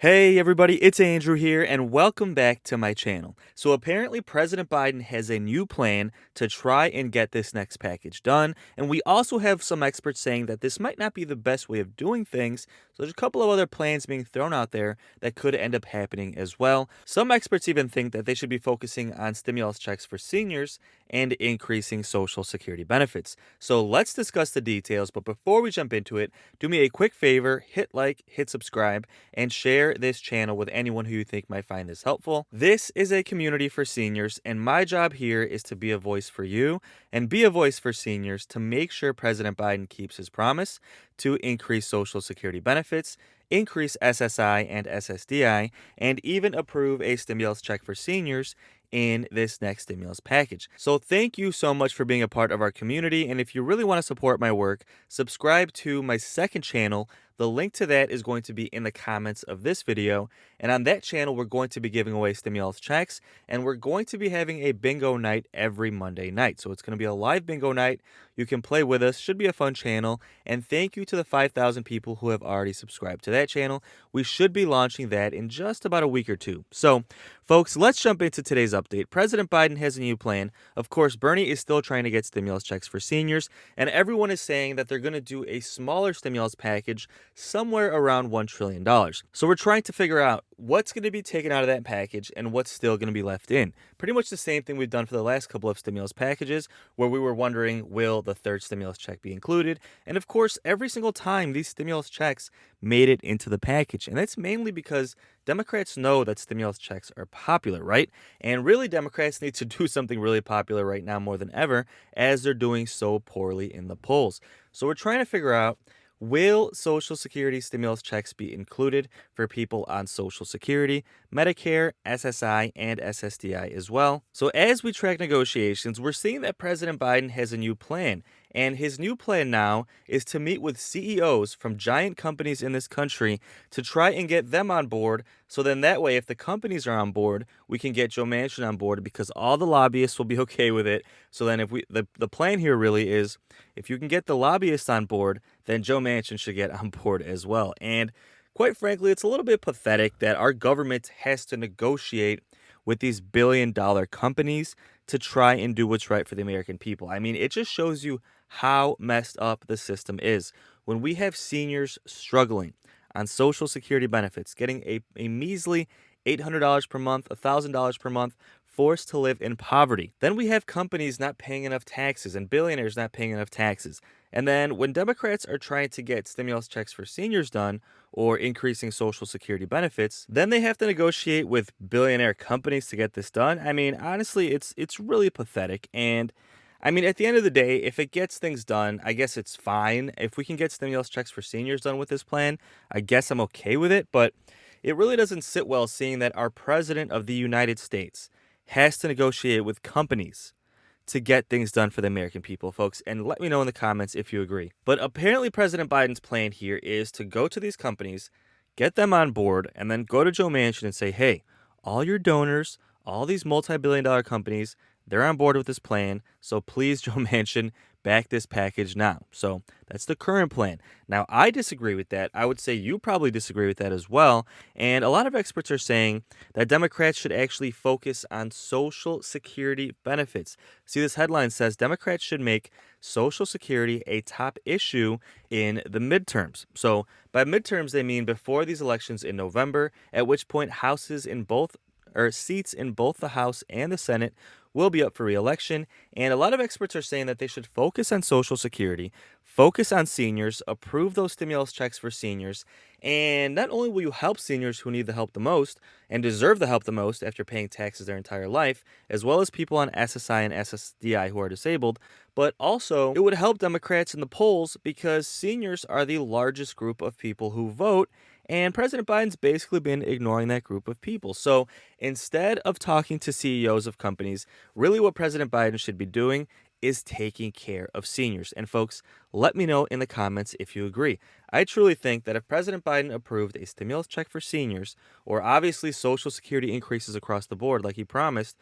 Hey everybody, it's Andrew here, and welcome back to my channel. So apparently President Biden has a new plan to try and get this next package done, and we also have some experts saying that this might not be the best way of doing things, so there's a couple of other plans being thrown out there that could end up happening as well. Some experts even think that they should be focusing on stimulus checks for seniors and increasing Social Security benefits. So let's discuss the details, but before we jump into it, do me a quick favor, hit like, hit subscribe, and share this channel with anyone who you think might find this helpful. This is a community for seniors, and my job here is to be a voice for you and be a voice for seniors to make sure President Biden keeps his promise to increase Social Security benefits, increase SSI and SSDI, and even approve a stimulus check for seniors in this next stimulus package. So thank you so much for being a part of our community, and if you really want to support my work, subscribe to my second channel. The link to that is going to be in the comments of this video, and on that channel we're going to be giving away stimulus checks, and we're going to be having a bingo night every Monday night. So it's going to be a live bingo night. You can play with us. Should be a fun channel, and thank you to the 5,000 people who have already subscribed to that channel. We should be launching that in just about a week or two. So folks, let's jump into today's update. President Biden has a new plan. Of course, Bernie is still trying to get stimulus checks for seniors, and everyone is saying that they're going to do a smaller stimulus package somewhere around $1 trillion. So we're trying to figure out what's going to be taken out of that package and what's still going to be left in. Pretty much the same thing we've done for the last couple of stimulus packages, where we were wondering, will the third stimulus check be included? And of course, every single time these stimulus checks made it into the package. And that's mainly because Democrats know that stimulus checks are popular, right? And really, Democrats need to do something really popular right now more than ever, as they're doing so poorly in the polls. So we're trying to figure out, will Social Security stimulus checks be included for people on Social Security, Medicare, SSI, and SSDI as well? So as we track negotiations, we're seeing that President Biden has a new plan. And his new plan now is to meet with CEOs from giant companies in this country to try and get them on board. So then that way, if the companies are on board, we can get Joe Manchin on board because all the lobbyists will be okay with it. So then if the plan here really is, if you can get the lobbyists on board, then Joe Manchin should get on board as well. And quite frankly, it's a little bit pathetic that our government has to negotiate with these billion-dollar companies to try and do what's right for the American people. I mean, it just shows you how messed up the system is. When we have seniors struggling on Social Security benefits, getting a measly $800 per month, $1,000 per month, forced to live in poverty. Then we have companies not paying enough taxes and billionaires not paying enough taxes. And then when Democrats are trying to get stimulus checks for seniors done or increasing Social Security benefits, then they have to negotiate with billionaire companies to get this done. I mean, honestly, it's really pathetic. And I mean, at the end of the day, if it gets things done, I guess it's fine. If we can get stimulus checks for seniors done with this plan, I guess I'm okay with it. But it really doesn't sit well seeing that our president of the United States has to negotiate with companies to get things done for the American people, folks. And let me know in the comments if you agree. But apparently, President Biden's plan here is to go to these companies, get them on board, and then go to Joe Manchin and say, hey, all your donors, all these multi-billion-dollar companies, they're on board with this plan. So please, Joe Manchin, back this package now. So that's the current plan. Now, I disagree with that. I would say you probably disagree with that as well. And a lot of experts are saying that Democrats should actually focus on Social Security benefits. See, this headline says Democrats should make Social Security a top issue in the midterms. So by midterms, they mean before these elections in November, at which point houses in both or seats in both the House and the Senate will be up for re-election, and a lot of experts are saying that they should focus on Social Security, focus on seniors, approve those stimulus checks for seniors, and not only will you help seniors who need the help the most and deserve the help the most after paying taxes their entire life, as well as people on SSI and SSDI who are disabled, but also it would help Democrats in the polls because seniors are the largest group of people who vote, and President Biden's basically been ignoring that group of people. So instead of talking to CEOs of companies, really what President Biden should be doing is taking care of seniors. And folks, let me know in the comments if you agree. I truly think that if President Biden approved a stimulus check for seniors, or obviously Social Security increases across the board like he promised,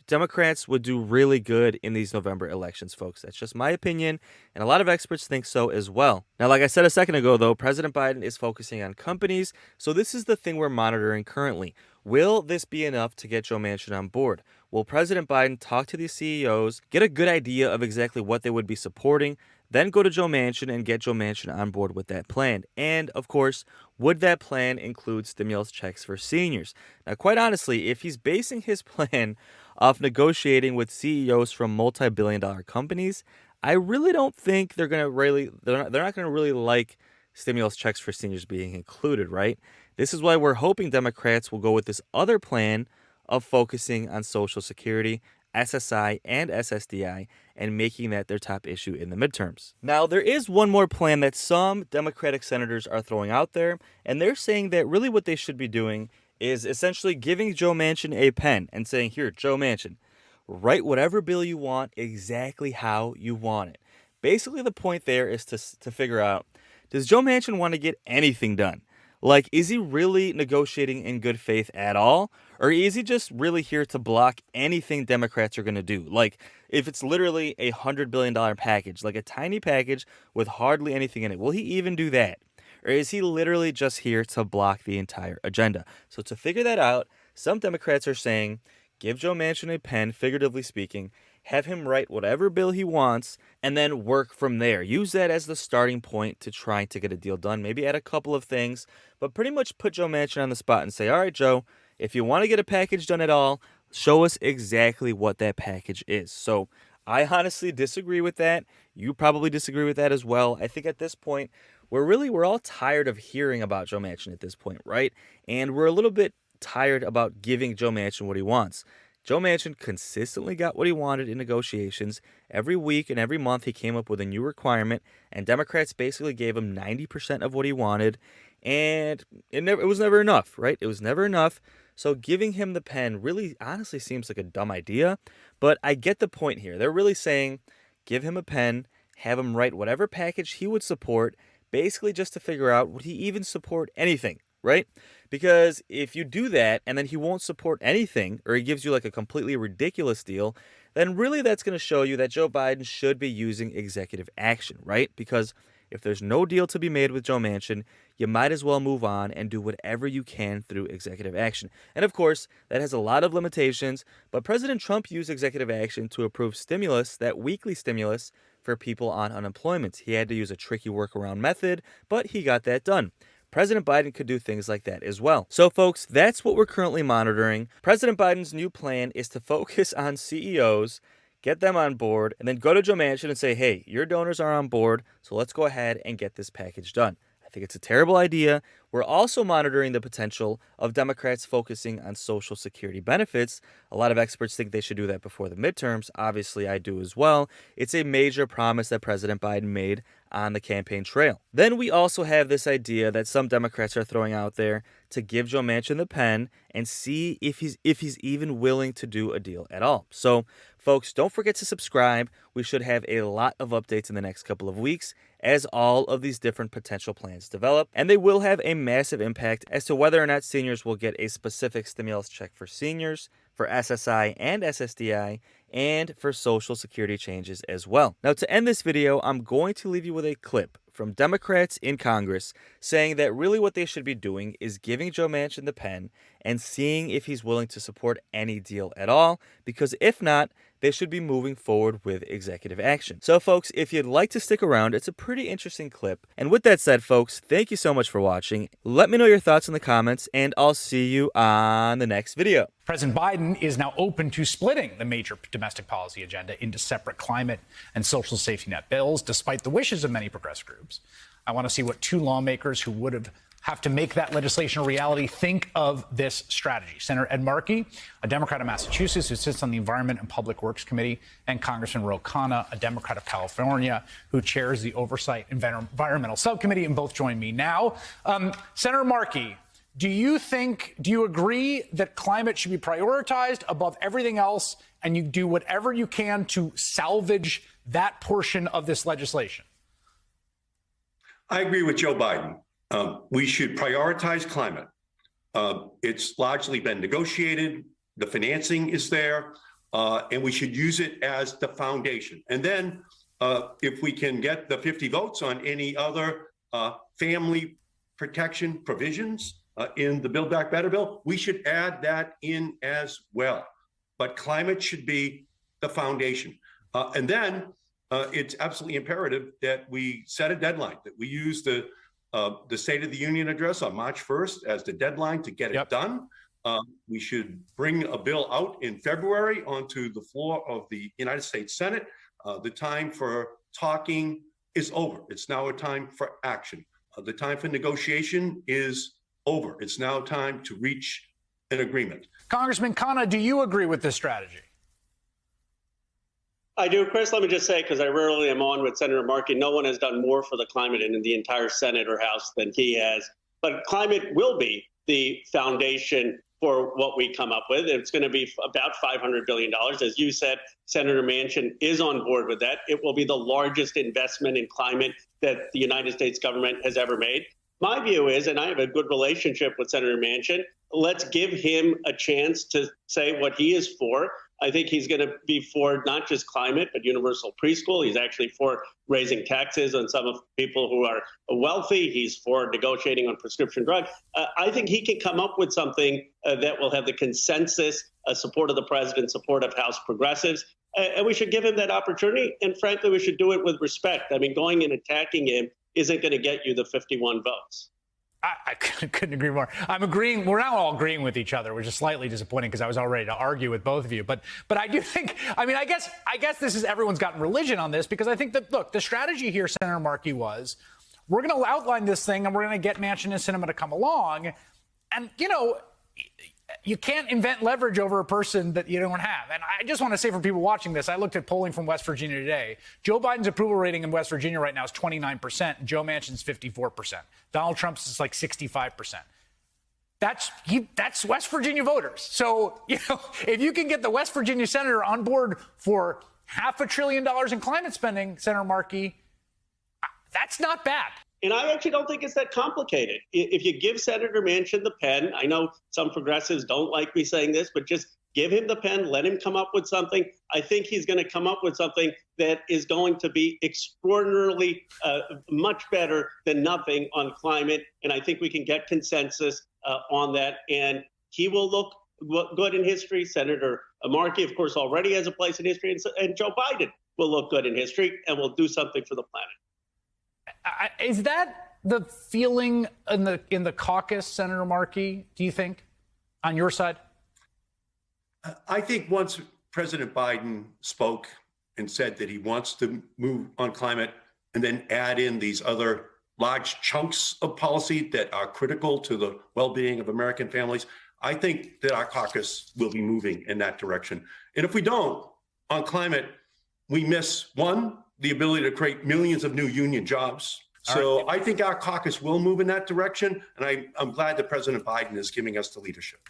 Democrats would do really good in these November elections, folks. That's just my opinion, and a lot of experts think so as well. Now, like I said a second ago, though, President Biden is focusing on companies, so this is the thing we're monitoring currently. Will this be enough to get Joe Manchin on board? Will President Biden talk to these CEOs, get a good idea of exactly what they would be supporting, then go to Joe Manchin and get Joe Manchin on board with that plan? And, of course, would that plan include stimulus checks for seniors? Now, quite honestly, if he's basing his plan off negotiating with CEOs from multi-billion-dollar companies, I really don't think they're not going to really like stimulus checks for seniors being included, right? This is why we're hoping Democrats will go with this other plan of focusing on Social Security, SSI, and SSDI, and making that their top issue in the midterms. Now, there is one more plan that some Democratic senators are throwing out there, and they're saying that really what they should be doing is essentially giving Joe Manchin a pen and saying, here, Joe Manchin, write whatever bill you want exactly how you want it. Basically, the point there is to figure out, does Joe Manchin want to get anything done? Like, is he really negotiating in good faith at all? Or is he just really here to block anything Democrats are going to do? Like, if it's literally a $100 billion package, like a tiny package with hardly anything in it, will he even do that? Or is he literally just here to block the entire agenda? So to figure that out, some Democrats are saying, give Joe Manchin a pen, figuratively speaking, have him write whatever bill he wants, and then work from there. Use that as the starting point to try to get a deal done. Maybe add a couple of things, but pretty much put Joe Manchin on the spot and say, all right, Joe, if you want to get a package done at all, show us exactly what that package is. So I honestly disagree with that. You probably disagree with that as well. I think at this point, we're all tired of hearing about Joe Manchin at this point, right? And we're a little bit tired about giving Joe Manchin what he wants. Joe Manchin consistently got what he wanted in negotiations. Every week and every month he came up with a new requirement, and Democrats basically gave him 90% of what he wanted, and it was never enough, right? It was never enough. So giving him the pen really honestly seems like a dumb idea, but I get the point here. They're really saying give him a pen, have him write whatever package he would support, basically just to figure out would he even support anything, right? Because if you do that and then he won't support anything, or he gives you like a completely ridiculous deal, then really that's going to show you that Joe Biden should be using executive action, right? Because if there's no deal to be made with Joe Manchin, you might as well move on and do whatever you can through executive action. And of course, that has a lot of limitations, but President Trump used executive action to approve stimulus, that weekly stimulus, for people on unemployment. He had to use a tricky workaround method, but he got that done. President Biden could do things like that as well. So, folks, that's what we're currently monitoring. President Biden's new plan is to focus on CEOs, get them on board, and then go to Joe Manchin and say, hey, your donors are on board, so let's go ahead and get this package done. I think it's a terrible idea. We're also monitoring the potential of Democrats focusing on Social Security benefits. A lot of experts think they should do that before the midterms. Obviously, I do as well. It's a major promise that President Biden made on the campaign trail. Then we also have this idea that some Democrats are throwing out there to give Joe Manchin the pen and see if he's even willing to do a deal at all. So, folks, don't forget to subscribe. We should have a lot of updates in the next couple of weeks as all of these different potential plans develop, and they will have a massive impact as to whether or not seniors will get a specific stimulus check for seniors, for SSI and SSDI, and for Social Security changes as well. Now, to end this video, I'm going to leave you with a clip from Democrats in Congress saying that really what they should be doing is giving Joe Manchin the pen and seeing if he's willing to support any deal at all, because if not, they should be moving forward with executive action. So, folks, if you'd like to stick around, it's a pretty interesting clip. And with that said, folks, thank you so much for watching. Let me know your thoughts in the comments, and I'll see you on the next video. President Biden is now open to splitting the major domestic policy agenda into separate climate and social safety net bills, despite the wishes of many progressive groups. I want to see what two lawmakers who would have to make that legislation a reality think of this strategy. Senator Ed Markey, a Democrat of Massachusetts who sits on the Environment and Public Works Committee, and Congressman Ro Khanna, a Democrat of California who chairs the Oversight Environmental Subcommittee, and both join me now. Senator Markey, do you agree that climate should be prioritized above everything else, and you do whatever you can to salvage that portion of this legislation? I agree with Joe Biden. We should prioritize climate. It's largely been negotiated. The financing is there. and we should use it as the foundation. And then if we can get the 50 votes on any other family protection provisions in the Build Back Better bill, we should add that in as well. But climate should be the foundation. And then it's absolutely imperative that we set a deadline, that we use the State of the Union address on March 1st as the deadline to get it done. We should bring a bill out in February onto the floor of the United States Senate. The time for talking is over. It's now a time for action. The time for negotiation is over. It's now time to reach an agreement. Congressman Khanna, do you agree with this strategy? I do, Chris. Let me just say, because I rarely am on with Senator Markey, no one has done more for the climate in the entire Senate or House than he has. But climate will be the foundation for what we come up with. It's going to be about $500 billion. As you said, Senator Manchin is on board with that. It will be the largest investment in climate that the United States government has ever made. My view is, and I have a good relationship with Senator Manchin, let's give him a chance to say what he is for. I think he's going to be for not just climate, but universal preschool. He's actually for raising taxes on some of people who are wealthy. He's for negotiating on prescription drugs. I think he can come up with something that will have the consensus, support of the president, support of House progressives. And we should give him that opportunity. And frankly, we should do it with respect. I mean, going and attacking him isn't going to get you the 51 votes. I couldn't agree more. I'm agreeing. We're now all agreeing with each other, which is slightly disappointing because I was all ready to argue with both of you. But I do think, I mean, I guess this is, everyone's gotten religion on this because I think that, look, the strategy here, Senator Markey, was we're going to outline this thing and we're going to get Manchin and Sinema to come along. And, you know, you can't invent leverage over a person that you don't have. And I just want to say for people watching this, I looked at polling from West Virginia today. Joe Biden's approval rating in West Virginia right now is 29%. Joe Manchin's 54%. Donald Trump's is like 65%. That's West Virginia voters. So, you know, if you can get the West Virginia senator on board for $500 billion in climate spending, Senator Markey, that's not bad. And I actually don't think it's that complicated. If you give Senator Manchin the pen, I know some progressives don't like me saying this, but just give him the pen, let him come up with something. I think he's going to come up with something that is going to be extraordinarily much better than nothing on climate. And I think we can get consensus on that. And he will look good in history. Senator Markey, of course, already has a place in history. And Joe Biden will look good in history and will do something for the planet. Is that the feeling in the caucus, Senator Markey, do you think, on your side? I think once President Biden spoke and said that he wants to move on climate and then add in these other large chunks of policy that are critical to the well-being of American families, I think that our caucus will be moving in that direction. And if we don't, on climate, we miss, one, the ability to create millions of new union jobs. So right. I think our caucus will move in that direction, and I'm glad that President Biden is giving us the leadership.